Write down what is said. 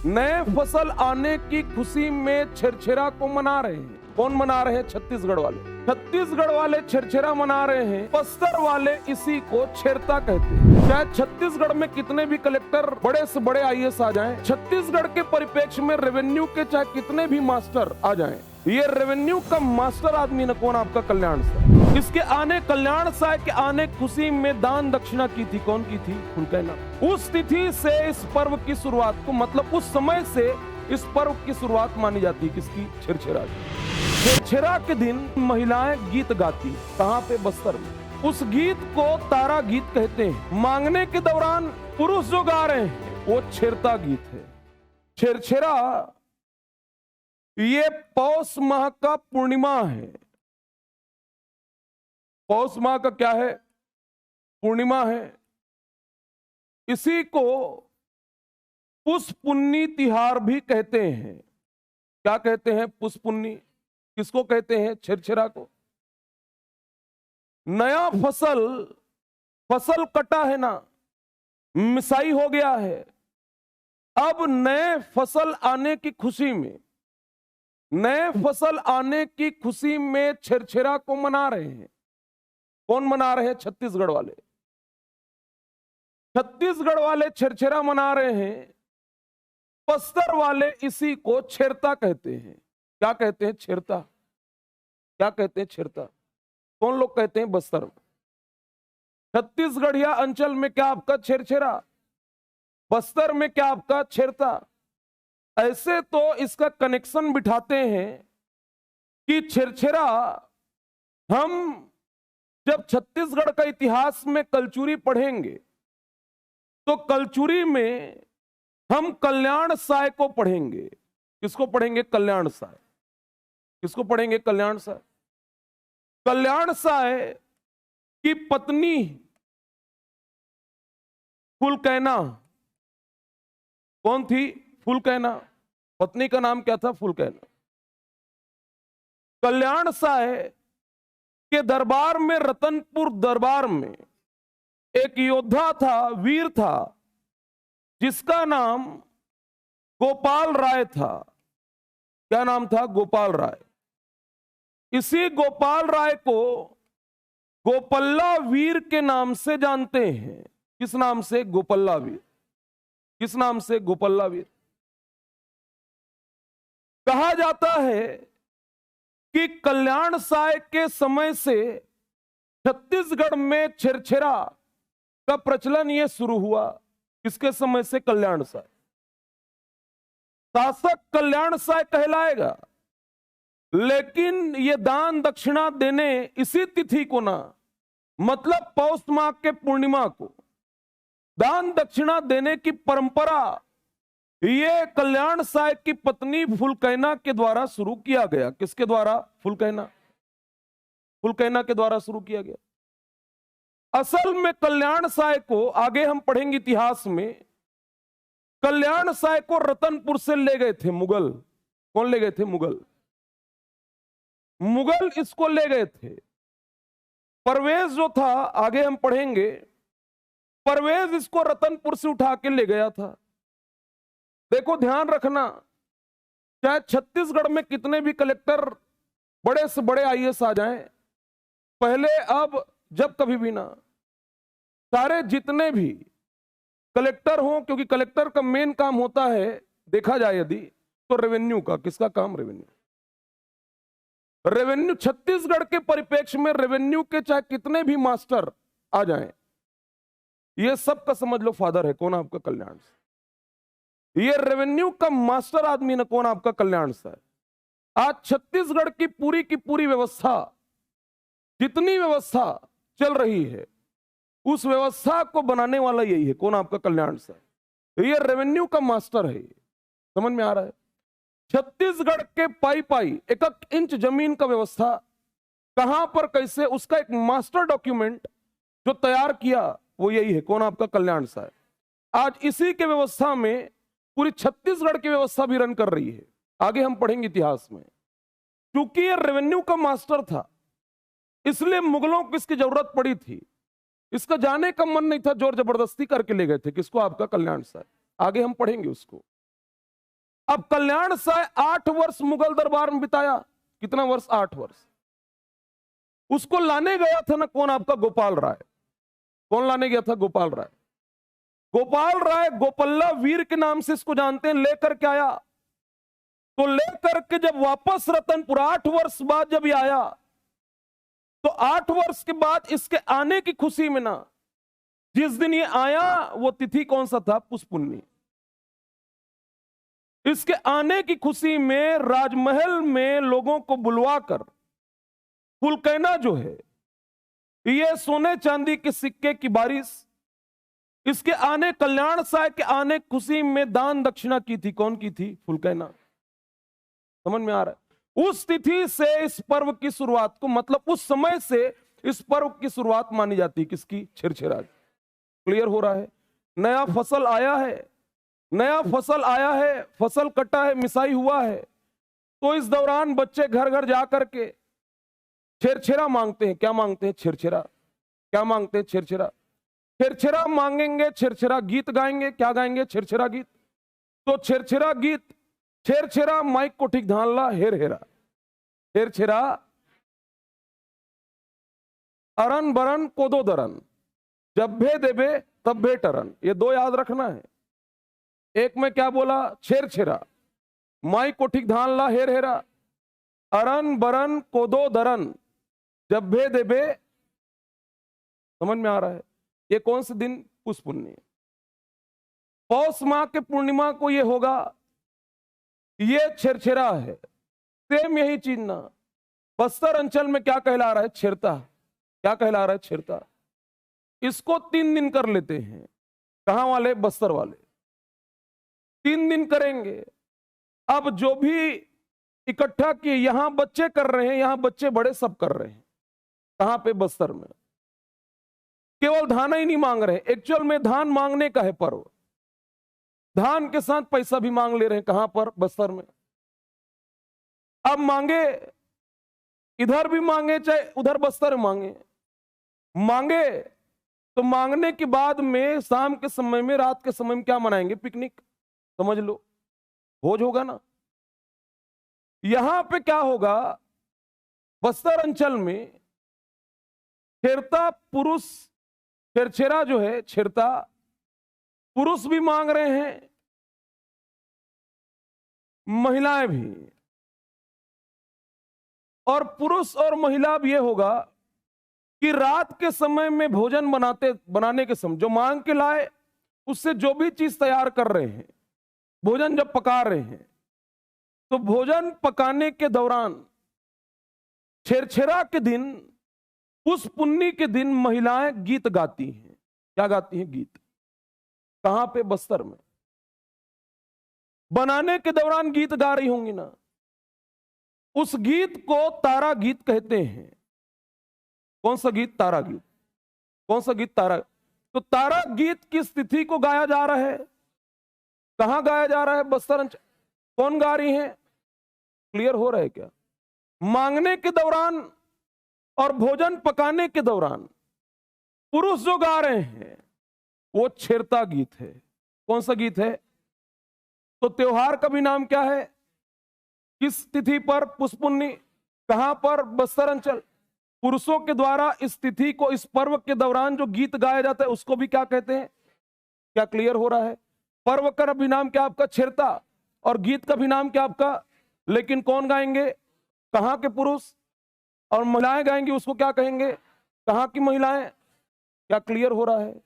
नए फसल आने की खुशी में छेरछेरा को मना रहे हैं। कौन मना रहे हैं? छत्तीसगढ़ वाले। छत्तीसगढ़ वाले छेरछेरा मना रहे हैं, बस्तर वाले इसी को छेरता कहते हैं। चाहे छत्तीसगढ़ में कितने भी कलेक्टर, बड़े से बड़े आईएएस आ जाएं, छत्तीसगढ़ के परिप्रेक्ष्य में रेवेन्यू के चाहे कितने भी मास्टर आ जाएं, ये रेवेन्यू का मास्टर आदमी न कौन? आपका कल्याण साय। इसके आने, कल्याण साय के आने खुशी में दान दक्षिणा की थी। कौन की थी? फुलकैना। उस तिथि से इस पर्व की शुरुआत को, मतलब उस समय से इस पर्व की शुरुआत मानी जाती है। किसकी? छेरछेरा की। छेरछेरा के दिन महिलाएं गीत गाती। कहाँ पे? बस्तर में। उस गीत को तारा गीत कहते हैं। मांगने के दौरान पुरुष जो गा रहे हैं वो छेरता गीत है। छेरछेरा ये पौष माह का पूर्णिमा है। पौष माह का क्या है? पूर्णिमा है। इसी को पुष्पुन्नी तिहार भी कहते हैं। क्या कहते हैं? पुष्पुन्नी। किसको कहते हैं? छेरछेरा को। नया फसल कटा है ना, मिसाई हो गया है। अब नए फसल आने की खुशी में, नए फसल आने की खुशी में छेरछेरा को मना रहे हैं। कौन मना रहे हैं? छत्तीसगढ़ वाले। छत्तीसगढ़ वाले छेरछेरा मना रहे हैं, बस्तर वाले इसी को छेरता कहते हैं। क्या कहते हैं? छेरता। क्या कहते हैं? छेरता। कौन लोग कहते हैं? बस्तर में। छत्तीसगढ़िया अंचल में क्या आपका? छेरछेरा। बस्तर में क्या आपका? छेरता। ऐसे तो इसका कनेक्शन बिठाते हैं कि छेरछेरा, हम जब छत्तीसगढ़ का इतिहास में कलचुरी पढ़ेंगे तो कलचुरी में हम कल्याण साय को पढ़ेंगे। किसको पढ़ेंगे? कल्याण साय। किसको पढ़ेंगे? कल्याण साय। कल्याण साय की पत्नी फुलकैना। कौन थी? फुलकैना। पत्नी का नाम क्या था? फुलकैना। कल्याण साय के दरबार में, रतनपुर दरबार में एक योद्धा था, वीर था, जिसका नाम गोपाल राय था। क्या नाम था? गोपाल राय। इसी गोपाल राय को गोपल्ला वीर के नाम से जानते हैं। किस नाम से? गोपल्ला वीर। किस नाम से? गोपल्ला वीर। कहा जाता है कि कल्याण साय के समय से छत्तीसगढ़ में छेरछेरा का प्रचलन यह शुरू हुआ। किसके समय से? कल्याण साय। शासक कल्याण साय कहलाएगा, लेकिन ये दान दक्षिणा देने इसी तिथि को ना, मतलब पौष माह के पूर्णिमा को दान दक्षिणा देने की परंपरा ये कल्याण साय की पत्नी फुलकैना के द्वारा शुरू किया गया। किसके द्वारा? फुलकैना। फुलकैना के द्वारा शुरू किया गया। असल में कल्याण साय को, आगे हम पढ़ेंगे इतिहास में, कल्याण साय को रतनपुर से ले गए थे मुगल। कौन ले गए थे? मुगल। मुगल इसको ले गए थे। परवेज जो था, आगे हम पढ़ेंगे, परवेज इसको रतनपुर से उठा के ले गया था। देखो, ध्यान रखना, चाहे छत्तीसगढ़ में कितने भी कलेक्टर, बड़े से बड़े आईएएस आ जाएं, पहले, अब, जब कभी भी ना, सारे जितने भी कलेक्टर हों, क्योंकि कलेक्टर का मेन काम होता है, देखा जाए यदि, तो रेवेन्यू का। किसका काम? रेवेन्यू। रेवेन्यू, छत्तीसगढ़ के परिप्रेक्ष्य में रेवेन्यू के चाहे कितने भी मास्टर आ जाएं, ये सब का समझ लो फादर है। कौन? आपका कल्याण साय। ये रेवेन्यू का मास्टर आदमी ना कौन? आपका कल्याण साय। आज छत्तीसगढ़ की पूरी व्यवस्था, जितनी व्यवस्था चल रही है, उस व्यवस्था को बनाने वाला यही है। कौन? आपका कल्याण साय। ये रेवेन्यू का मास्टर है। समझ में आ रहा है? छत्तीसगढ़ के पाई एक एक इंच जमीन का व्यवस्था कहां पर कैसे, उसका एक मास्टर डॉक्यूमेंट जो तैयार किया वो यही है। कौन? आपका कल्याण साय। आज इसी के व्यवस्था में पूरी छत्तीसगढ़ की व्यवस्था भी रन कर रही है। आगे हम पढ़ेंगे इतिहास में। क्योंकि ये रेवेन्यू का मास्टर था, इसलिए मुगलों को इसकी जरूरत पड़ी थी। इसका जाने का मन नहीं था, जोर जबरदस्ती करके ले गए थे। किसको? आपका कल्याण साय। आगे हम पढ़ेंगे उसको। अब कल्याण साय 8 वर्ष मुगल दरबार में बिताया। कितना वर्ष? 8 वर्ष। उसको लाने गया था ना कौन? आपका गोपाल राय। कौन लाने गया था? गोपाल राय। गोपाल राय गोपल्ला वीर के नाम से इसको जानते हैं, लेकर के आया। तो लेकर के जब वापस रतनपुर 8 वर्ष बाद जब ये आया, तो 8 वर्ष के बाद इसके आने की खुशी में ना, जिस दिन ये आया वो तिथि कौन सा था? पुष्पुन्नी। इसके आने की खुशी में राजमहल में लोगों को बुलवाकर फुलकैना जो है, ये सोने चांदी के सिक्के की बारिश, इसके आने, कल्याण साय के आने खुशी में दान दक्षिणा की थी। कौन की थी? फुलकैना। समझ में आ रहा है? उस तिथि से इस पर्व की शुरुआत को, मतलब उस समय से इस पर्व की शुरुआत मानी जाती है। किसकी? छेरछेरा। क्लियर हो रहा है? नया फसल आया है, नया फसल आया है, फसल कटा है, मिसाई हुआ है, तो इस दौरान बच्चे घर घर जाकर के छेरछेरा मांगते हैं। क्या मांगते हैं? छेरछेरा। क्या मांगते हैं? छेरछेरा। छेरछेरा मांगेंगे, छेरछेरा गीत गाएंगे। क्या गाएंगे? छेरछेरा गीत। तो छेरछेरा गीत, छेरछेरा माइक को ठीक ध्यान ला, हेर हेरा। छेरछेरा अरन बरन कोदो दरन, जब भे देबे तब भे टरन। ये 2 याद रखना है। एक में क्या बोला? छेरछेरा। माइक को ठीक ध्यान ला, हेर हेरा। अरन बरन कोदो दरन, जब भे देबे। समझ में आ रहा है? ये कौन से दिन? पुष्पुन्नी। पौष माह के पूर्णिमा को ये होगा। ये छेरछेरा है। सेम यही चीज ना बस्तर अंचल में क्या कहला रहा है? छेरता। क्या कहला रहा है? छेरता। इसको 3 दिन कर लेते हैं। कहां वाले? बस्तर वाले 3 दिन करेंगे। अब जो भी इकट्ठा किए, यहां बच्चे कर रहे हैं, यहां बच्चे बड़े सब कर रहे हैं। कहां पे? बस्तर में। केवल धान ही नहीं मांग रहे, एक्चुअल में धान मांगने का है पर्व। धान के साथ पैसा भी मांग ले रहे हैं। कहां पर? बस्तर में। अब मांगे, इधर भी मांगे चाहे उधर बस्तर में मांगे, मांगे तो मांगने के बाद में शाम के समय में, रात के समय में क्या मनाएंगे? पिकनिक। समझ लो, भोज होगा ना। यहां पे क्या होगा? बस्तर अंचल में छेरता पुरुष, छेरछेरा जो है, छेरता पुरुष भी मांग रहे हैं, महिलाएं भी। और पुरुष और महिला भी ये होगा कि रात के समय में भोजन बनाने के समय जो मांग के लाए, उससे जो भी चीज तैयार कर रहे हैं, भोजन जब पका रहे हैं, तो भोजन पकाने के दौरान छेरछेरा के दिन, उस पुन्नी के दिन महिलाएं गीत गाती हैं। क्या गाती हैं? गीत। कहां पे? बस्तर में। बनाने के दौरान गीत गा रही होंगी ना। उस गीत को तारा गीत कहते हैं। कौन सा गीत? तारा गीत। कौन सा गीत? तारा। तो तारा गीत की स्थिति को गाया जा रहा है। कहां गाया जा रहा है? बस्तर अंचल। कौन गा रही है? क्लियर हो रहा है क्या? मांगने के दौरान और भोजन पकाने के दौरान पुरुष जो गा रहे हैं वो छेरता गीत है। कौन सा गीत है? तो त्योहार का भी नाम क्या है? किस तिथि पर? पुष्पुन्नी। कहां पर? बस्तर अंचल। पुरुषों के द्वारा इस तिथि को, इस पर्व के दौरान जो गीत गाया जाता है, उसको भी क्या कहते हैं? क्या क्लियर हो रहा है? पर्व का भी नाम क्या आपका? छेरता। और गीत का भी नाम क्या आपका? लेकिन कौन गाएंगे? कहां के पुरुष? और महिलाएं गाएंगी, उसको क्या कहेंगे? कहां की महिलाएं? क्या क्लियर हो रहा है?